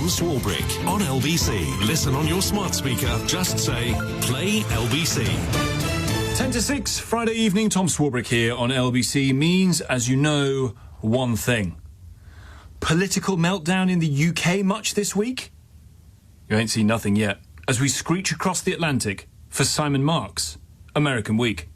Tom Swarbrick on LBC. Listen on your smart speaker. Just say, play LBC. 10 to 6, Friday evening, Tom Swarbrick here on LBC means, as you know, one thing. Political meltdown in the UK much this week? You ain't seen nothing yet, as we screech across the Atlantic for Simon Marks' American Week.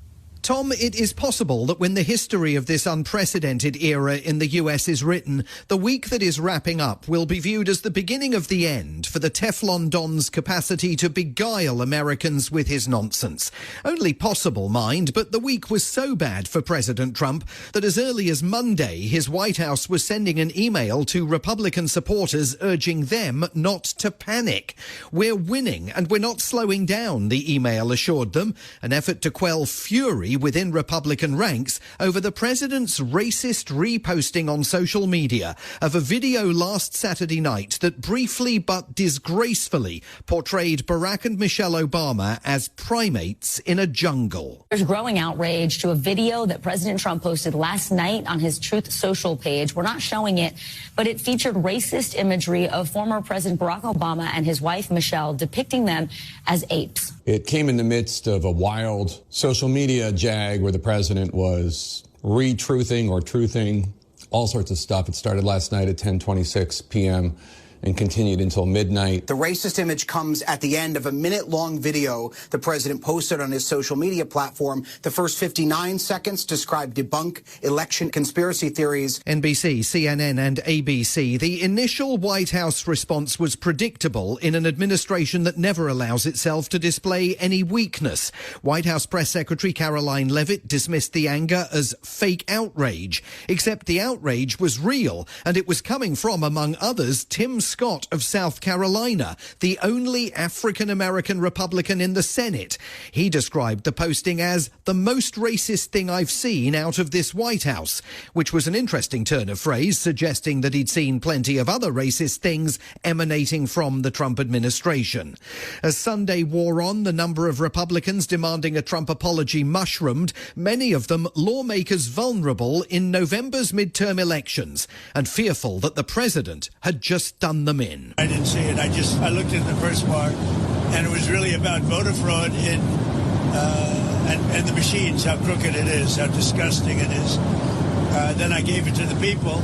Tom, it is possible that when the history of this unprecedented era in the US is written, the week that is wrapping up will be viewed as the beginning of the end for the Teflon Don's capacity to beguile Americans with his nonsense. Only possible, mind, but the week was so bad for President Trump that as early as Monday, his White House was sending an email to Republican supporters urging them not to panic. We're winning and we're not slowing down, the email assured them, an effort to quell fury within Republican ranks over the president's racist reposting on social media of a video last Saturday night that briefly but disgracefully portrayed Barack and Michelle Obama as primates in a jungle. There's growing outrage to a video that President Trump posted last night on his Truth Social page. We're not showing it, but it featured racist imagery of former President Barack Obama and his wife Michelle depicting them as apes. It came in the midst of a wild social media jag where the president was retruthing or truthing all sorts of stuff. It started last night at 10:26 p.m. and continued until midnight. The racist image comes at the end of a minute-long video the president posted on his social media platform. The first 59 seconds describe debunk election conspiracy theories. NBC, CNN and ABC. The initial White House response was predictable in an administration that never allows itself to display any weakness. White House Press Secretary Caroline Leavitt dismissed the anger as fake outrage, except the outrage was real, and it was coming from, among others, Tim Scott of South Carolina, the only African-American Republican in the Senate. He described the posting as the most racist thing I've seen out of this White House, which was an interesting turn of phrase, suggesting that he'd seen plenty of other racist things emanating from the Trump administration. As Sunday wore on, the number of Republicans demanding a Trump apology mushroomed, many of them lawmakers vulnerable in November's midterm elections and fearful that the president had just done them in. I didn't see it. I looked at the first part, and it was really about voter fraud and the machines, how crooked it is, how disgusting it is. Then I gave it to the people.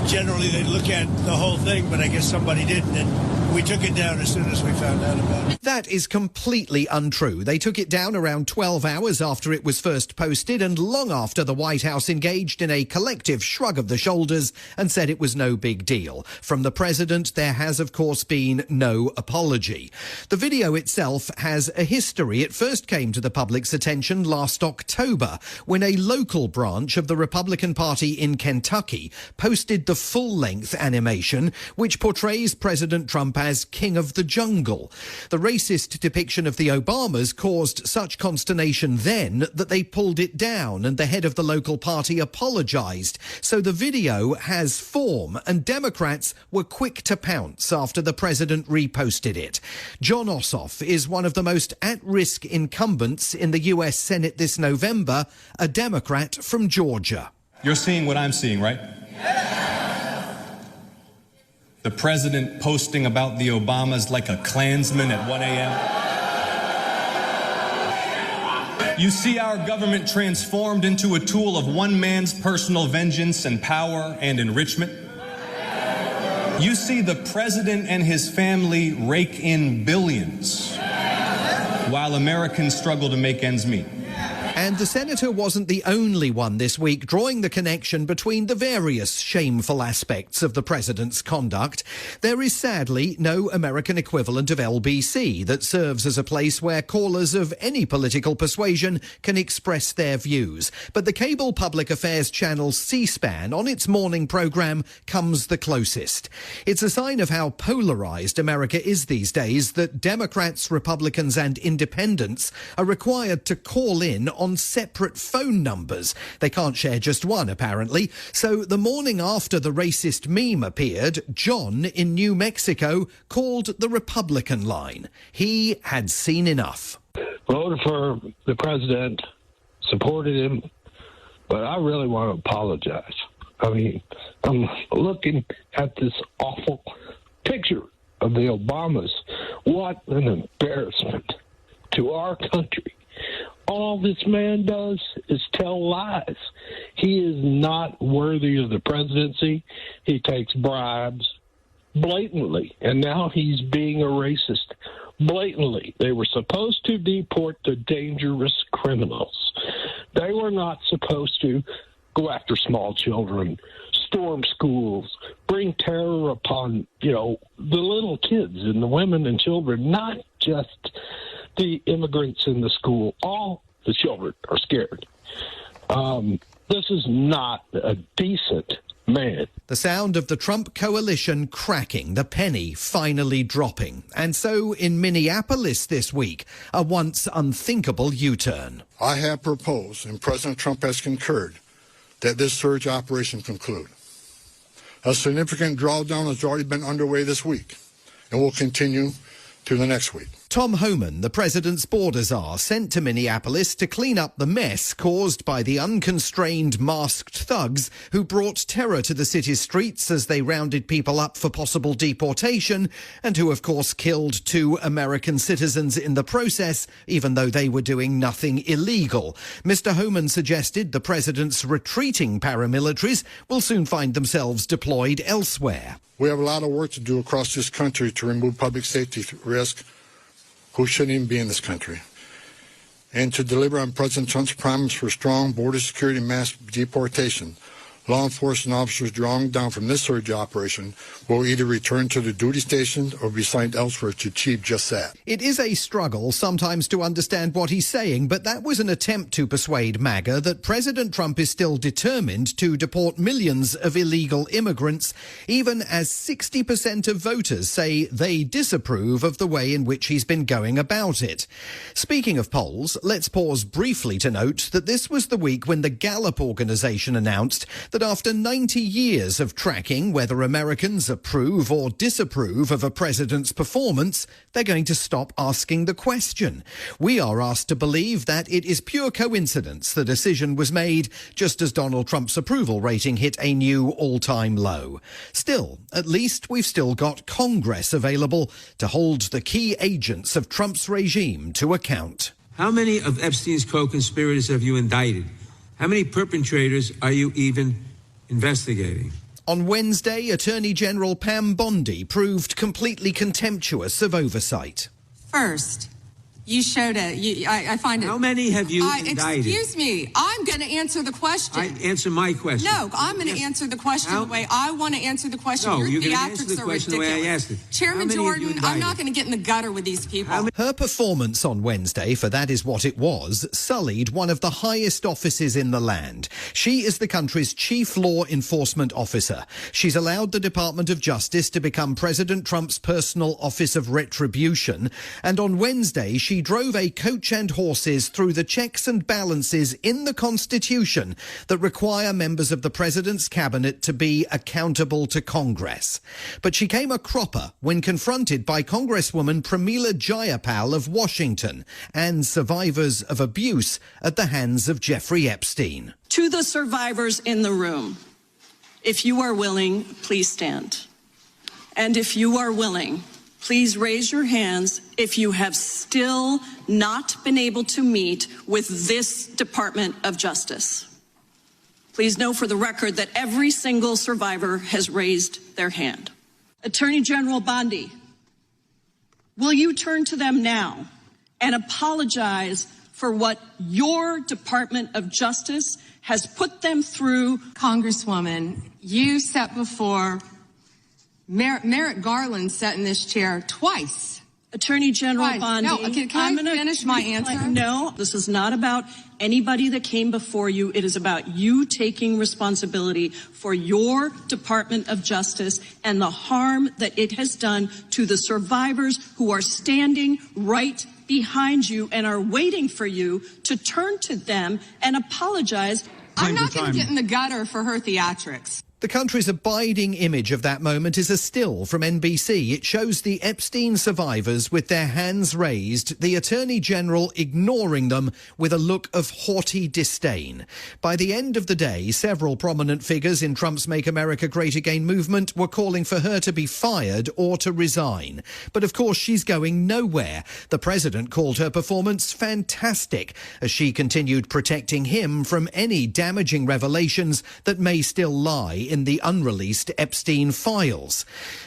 Generally, they look at the whole thing, but I guess somebody didn't, and we took it down as soon as we found out about it. That is completely untrue. They took it down around 12 hours after it was first posted and long after the White House engaged in a collective shrug of the shoulders and said it was no big deal. From the president, there has, of course, been no apology. The video itself has a history. It first came to the public's attention last October when a local branch of the Republican Party in Kentucky posted the full-length animation which portrays President Trump as king of the jungle. The racist depiction of the Obamas caused such consternation then that they pulled it down and the head of the local party apologized. So the video has form and Democrats were quick to pounce after the president reposted it. John Ossoff is one of the most at-risk incumbents in the US Senate this November, a Democrat from Georgia. You're seeing what I'm seeing, right? The president posting about the Obamas like a Klansman at 1 a.m. You see our government transformed into a tool of one man's personal vengeance and power and enrichment. You see the president and his family rake in billions while Americans struggle to make ends meet. And the senator wasn't the only one this week drawing the connection between the various shameful aspects of the president's conduct. There is sadly no American equivalent of LBC that serves as a place where callers of any political persuasion can express their views. But the cable public affairs channel C-SPAN on its morning programme comes the closest. It's a sign of how polarised America is these days that Democrats, Republicans and independents are required to call in on separate phone numbers. They can't share just one, apparently. So the morning after the racist meme appeared, John in New Mexico called the Republican line. He had seen enough. Voted for the president, supported him, but I really want to apologize. I mean, I'm looking at this awful picture of the Obamas. What an embarrassment to our country. All this man does is tell lies. He is not worthy of the presidency. He takes bribes blatantly, and now he's being a racist blatantly. They were supposed to deport the dangerous criminals. They were not supposed to go after small children, storm schools, bring terror upon, the little kids and the women and children, not just the immigrants in the school. All the children are scared. This is not a decent man. The sound of the Trump coalition cracking, the penny finally dropping. And so in Minneapolis this week, a once unthinkable U-turn. I have proposed, and President Trump has concurred, that this surge operation conclude. A significant drawdown has already been underway this week and will continue to the next week. Tom Homan, the president's border czar, sent to Minneapolis to clean up the mess caused by the unconstrained masked thugs who brought terror to the city's streets as they rounded people up for possible deportation and who, of course, killed 2 American citizens in the process, even though they were doing nothing illegal. Mr. Homan suggested the president's retreating paramilitaries will soon find themselves deployed elsewhere. We have a lot of work to do across this country to remove public safety risk who shouldn't even be in this country, and to deliver on President Trump's promise for strong border security and mass deportation. Law enforcement officers drawing down from this surge operation will either return to the duty stations or be assigned elsewhere to achieve just that. It is a struggle sometimes to understand what he's saying, but that was an attempt to persuade MAGA that President Trump is still determined to deport millions of illegal immigrants, even as 60% of voters say they disapprove of the way in which he's been going about it. Speaking of polls, let's pause briefly to note that this was the week when the Gallup organization announced that after 90 years of tracking whether Americans approve or disapprove of a president's performance, they're going to stop asking the question. We are asked to believe that it is pure coincidence the decision was made just as Donald Trump's approval rating hit a new all-time low. Still, at least we've still got Congress available to hold the key agents of Trump's regime to account. How many of Epstein's co-conspirators have you indicted? How many perpetrators are you even investigating? On Wednesday, Attorney General Pam Bondi proved completely contemptuous of oversight. First, you showed it. I find it. How many have you indicted? Excuse me. I'm going to answer the question. Answer my question. No, I'm going to answer the question the way I want to answer the question. No, Your you're going to answer the question the way I asked it. Chairman Jordan, I'm not going to get in the gutter with these people. Her performance on Wednesday, for that is what it was, sullied one of the highest offices in the land. She is the country's chief law enforcement officer. She's allowed the Department of Justice to become President Trump's personal office of retribution. And on Wednesday, she drove a coach and horses through the checks and balances in the Constitution that require members of the president's cabinet to be accountable to Congress. But she came a cropper when confronted by Congresswoman Pramila Jayapal of Washington and survivors of abuse at the hands of Jeffrey Epstein. To the survivors in the room, if you are willing, please stand. And if you are willing, please raise your hands if you have still not been able to meet with this Department of Justice. Please know for the record that every single survivor has raised their hand. Attorney General Bondi, will you turn to them now and apologize for what your Department of Justice has put them through? Congresswoman, you sat before Merrick Garland sat in this chair twice. Attorney General Bondi. No, can I finish my answer? No, this is not about anybody that came before you. It is about you taking responsibility for your Department of Justice and the harm that it has done to the survivors who are standing right behind you and are waiting for you to turn to them and apologize. I'm not going to get in the gutter for her theatrics. The country's abiding image of that moment is a still from NBC. It shows the Epstein survivors with their hands raised, the Attorney General ignoring them with a look of haughty disdain. By the end of the day, several prominent figures in Trump's Make America Great Again movement were calling for her to be fired or to resign. But of course, she's going nowhere. The president called her performance fantastic as she continued protecting him from any damaging revelations that may still lie in the unreleased Epstein files.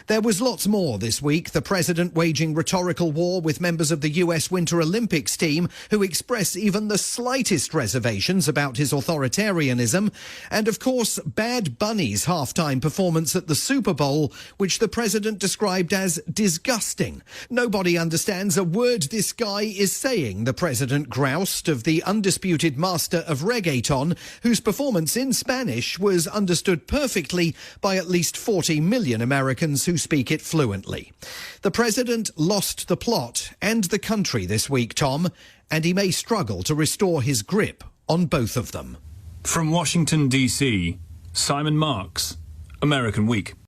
There was lots more this week. The president waging rhetorical war with members of the US Winter Olympics team who express even the slightest reservations about his authoritarianism. And of course, Bad Bunny's halftime performance at the Super Bowl, which the president described as disgusting. Nobody understands a word this guy is saying, the president groused of the undisputed master of reggaeton, whose performance in Spanish was understood perfectly by at least 40 million Americans who speak it fluently. The president lost the plot and the country this week, Tom, and he may struggle to restore his grip on both of them. From Washington, D.C., Simon Marks, American Week.